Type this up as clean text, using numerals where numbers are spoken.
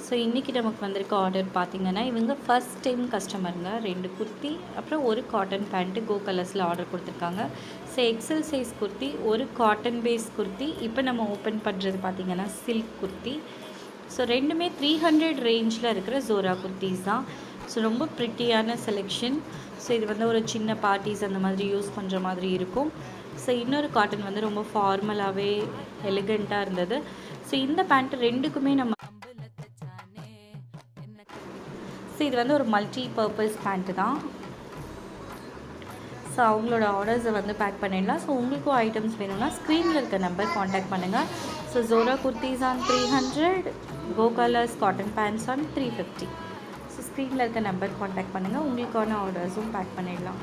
So இன்றைக்கி நமக்கு வந்திருக்க ஆர்டர் பார்த்திங்கன்னா, இவங்க ஃபஸ்ட் டைம் கஸ்டமருங்க. 2 குர்த்தி அப்புறம் ஒரு காட்டன் பேண்ட்டு கோ கலர்ஸில் ஆர்டர் கொடுத்துருக்காங்க. ஸோ எக்ஸல் சைஸ் குர்த்தி, ஒரு காட்டன் பேஸ் குர்த்தி. இப்போ நம்ம ஓப்பன் பண்ணுறது பார்த்திங்கன்னா சில்க் குர்த்தி. ஸோ ரெண்டுமே 300 ரேஞ்சில் இருக்கிற ஜோரா குர்த்திஸ் தான். ஸோ ரொம்ப ப்ரிட்டியான செலெக்ஷன். ஸோ இது வந்து ஒரு சின்ன பார்ட்டிஸ் அந்த மாதிரி யூஸ் பண்ணுற மாதிரி இருக்கும். ஸோ இன்னொரு காட்டன் வந்து ரொம்ப ஃபார்மலாகவே எலிகண்ட்டாக இருந்தது. ஸோ இந்த பேண்ட்டு ரெண்டுக்குமே நம்ம ஸோ இது வந்து ஒரு மல்டி பர்பஸ் பேண்ட்டு தான். ஸோ அவங்களோட ஆர்டர்ஸை வந்து பேக் பண்ணிடலாம். ஸோ உங்களுக்கும் ஐட்டம்ஸ் வேணும்னா ஸ்க்ரீனில் இருக்க நம்பர் காண்டாக்ட் பண்ணுங்கள். ஸோ ஜோரா குர்த்திஸ் ஆன் 300, கோ colours cotton pants on 350. So ஸ்க்ரீனில் இருக்க நம்பர் காண்டாக்ட் பண்ணுங்கள். உங்களுக்கான ஆர்டர்ஸும் பேக் பண்ணிடலாம்.